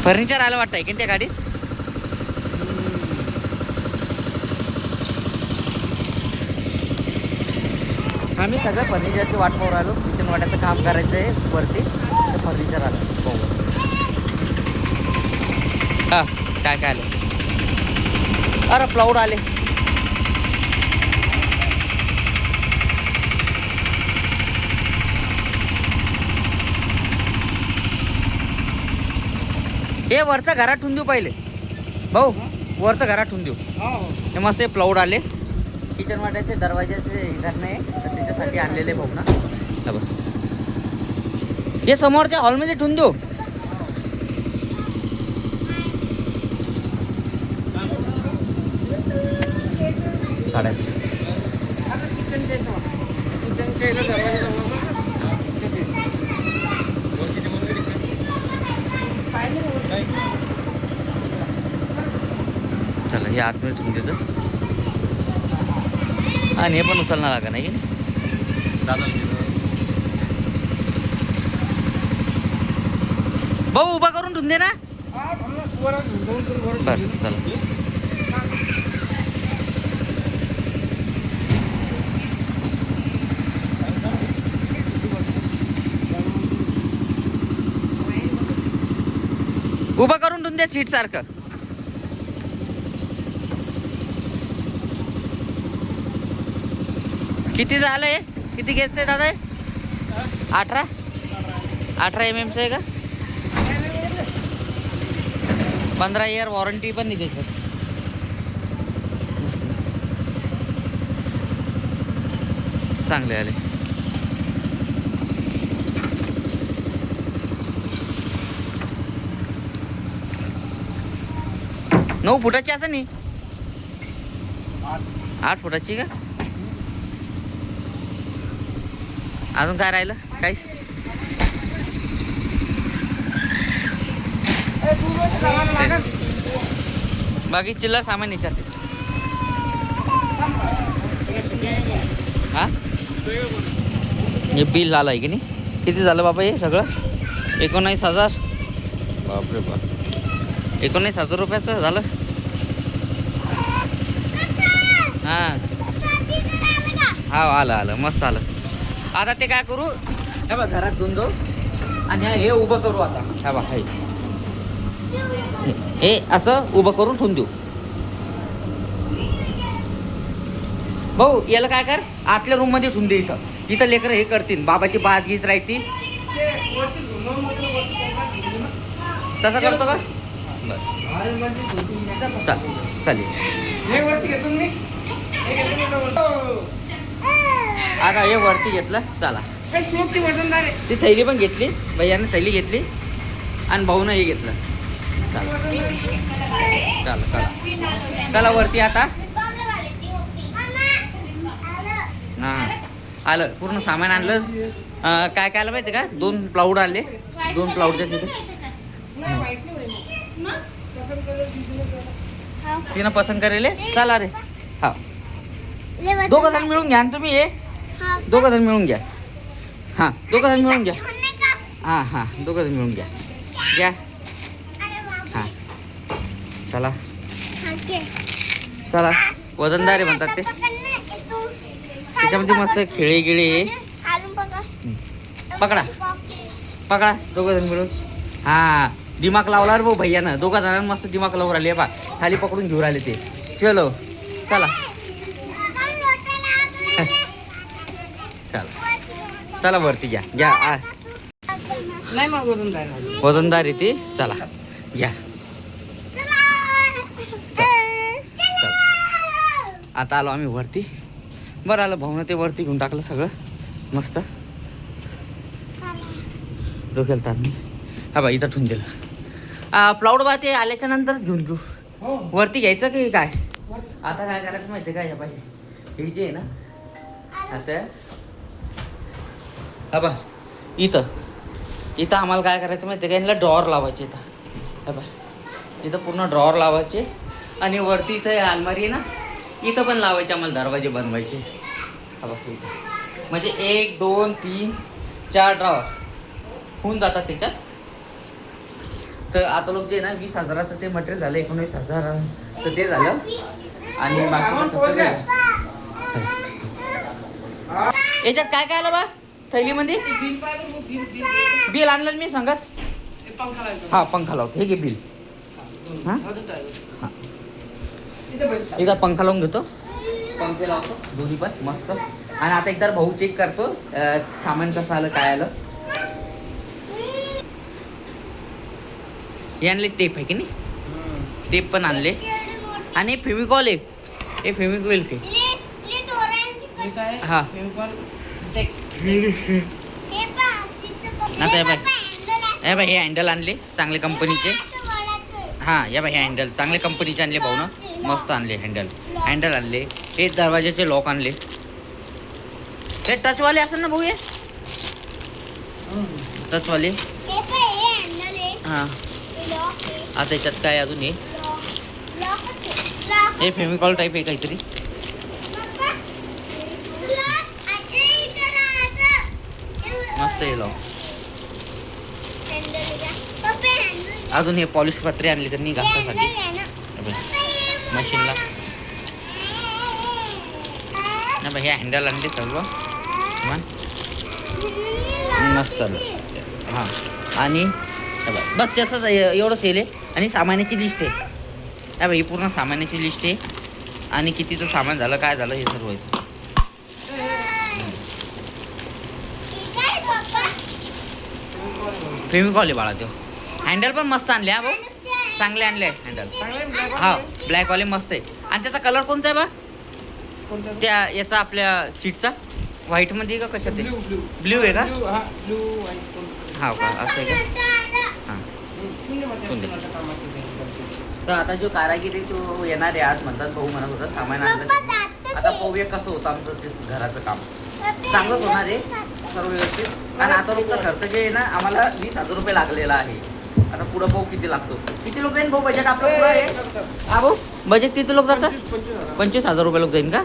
Furniture आलं वाटतंय की त्या गाडीत. आम्ही सगळं फर्निचरची वाट पाहून राहिलो. किचन वाट्याचं काम करायचं आहे वरती, तर फर्निचर आलं पाहू. हा काय काय आलं. अरे प्लाऊड आले. हे वरचं घरात ठेवून देऊ पहिले भाऊ, वरचं घरात ठेवून देऊ. हे मस्त प्लाऊड आले. किचन वाट्याचे दरवाजाचे घरणं आहे, तर त्याच्यासाठी आणलेले भाऊ ना. हे समोरच्या हॉलमध्ये ठेवून देऊ. साड्या चला हे आतमध्ये ठेवून देतं. आणि हे पण उचलणार लागा नाही की भाऊ, उभा करून ठेवून दे ना. बरं चला. उभा करून ठेवून द्या सीट सारखं. किती झालंय, किती घ्यायचंय दादा? 18 mm आहे का? 15 ईयर वॉरंटी पण नाही त्याच्यात. चांगले आले. नऊ फुटाची असं नाही, 8 फुटाची का? अजून काय राहिलं? काहीच. बाकी चिल्लर सामान विचारते. हा हे बिल आलं आहे की नाही? किती झालं बाबा हे सगळं? 19,000. बापरे बाप, 19,000 रुपयाचं झालं. हां हा आलं मस्त आलं. आता ते काय करू, हे बघ घरात घेऊन जाऊ आणि हे उभं करू. आता हे बघ हे असं उभं करून ठेवून देऊ. भाऊ याला काय कर, आतल्या रूम मध्ये ठेवून दे. इथं लेकरं हे करतील, बाबाची बाज गीत राहतील. तसं करतो का? बरं चालेल. आता हे वरती घेतलं. चला ती थैली पण घेतली, भैयाने थैली घेतली आणि भाऊनं हे घेतलं. चला चला वरती आता. हां आलं, पूर्ण सामान आणलं. काय काय आलं माहिती का? 2 प्लाऊड आले. 2 प्लाऊडच्या तिथे तिनं पसंत करेल. चला रे. हा दोघं जण मिळून घ्या ना तुम्ही. हे दोघं जण मिळून घ्या. हां दोघं जण मिळून घ्या. हां दोघं जण मिळून घ्या. हां चला वजनदार आहे म्हणतात ते. त्याच्यामध्ये मस्त खेळे गिळे. पकडा दोघं जण मिळून. हां दिमाग लावला रे भाऊ भैयानं. दोघं जणांना मस्त दिमाग लावून राहिले. बा खाली पकडून घेऊन राहिले ते. चलो चला चला वरती घ्या. नाही मग वजनदार आहे ते. चला घ्या. आता आलो आम्ही वरती. बरं आलं भाऊनं ते वरती घेऊन टाकलं सगळं मस्त. डोक्याला ताण नाही. हा बा इथं ठेवून दिलं. प्लाऊड बा ते आल्याच्या नंतरच घेऊन घेऊ. वरती घ्यायचं की काय? आता काय करायचं माहिती आहे का? पाहिजे हे जे आहे ना, आता हा बा इथं आम्हाला काय करायचं माहिती आहे का? यांना ड्रॉवर लावायचे. इथं हा बा इथं पूर्ण ड्रॉवर लावायचे. आणि वरती इथं अलमारी आहे ना, इथं पण लावायचे आम्हाला. दरवाजे बनवायचे. हा बा म्हणजे 1 2 3 4 ड्रॉवर होऊन जातात त्याच्यात. तर आता लोक जे आहे ना 20,000चं ते मटेरियल झालं, 19,000 तर ते झालं. आणि बाकी याच्यात काय काय आलं बा थैलीमध्ये? बिल आणलं मी सांगाच. हा पंखा लावतो, हे घे बिल. हा एकदा पंखा लावून घेतो, पंखे लावतो दोन्ही पण मस्त. आणि आता एकदा भाऊ चेक करतो सामान कसं आलं काय आलं. हे आणले टेप आहे की नाही, टेप पण आणले. आणि फेविकॉल आहे, हे फेविकॉल के हा. आता हे बाय हे हँडल आणले चांगले कंपनीचे. हा या बाय हे हँडल चांगले कंपनीचे आणले भाऊ ना, मस्त आणले हँडल आणले. हे दरवाजाचे लॉक आणले, हे टचवाले असेल ना भाऊ, हे टचवाले. हा आता याच्यात काय अजून हे फेमिकॉल टाईप आहे काहीतरी. मस्त आहे लॉक. अजून हे पॉलिश पत्रे आणले त्यांनी घासासाठी मशीनला. हे हँडल आणले सर्व मस्त चालू. हां आणि बस तसंच एवढंच येईल. आणि सामानाची लिस्ट आहे, हा भाई पूर्ण सामानाची लिस्ट आहे. आणि कितीचं सामान झालं काय झालं हे सर्व आहे. फेमिकॉल आहे बाळा. तो हँडल पण मस्त आणले हा भाऊ, चांगले आणले हँडल. हा ब्लॅकवाले मस्त आहे. आणि त्याचा कलर कोणता आहे बा त्या याचा आपल्या सीटचा? व्हाईटमध्ये का कशात? ब्ल्यू आहे का? हा का असं आहे का? हां तर आता जो कारागीर आहे तो येणार आहे आज म्हणतात. भाऊ म्हणत होता सामान आणलं. आता पाहूया कसं होतं आमचं ते घराचं काम. चांगलंच होणार आहे सर्व व्यवस्थित. आणि आता रोजचा खर्च जे आहे ना आम्हाला 20,000 रुपये लागलेला आहे. आता पुढं भाऊ किती लागतो, किती लोक जाईल भाऊ बजेट आपलं पुढं आहे? हा भाऊ बजेट किती लोक जातात? 25,000 रुपये लोक जाईल का?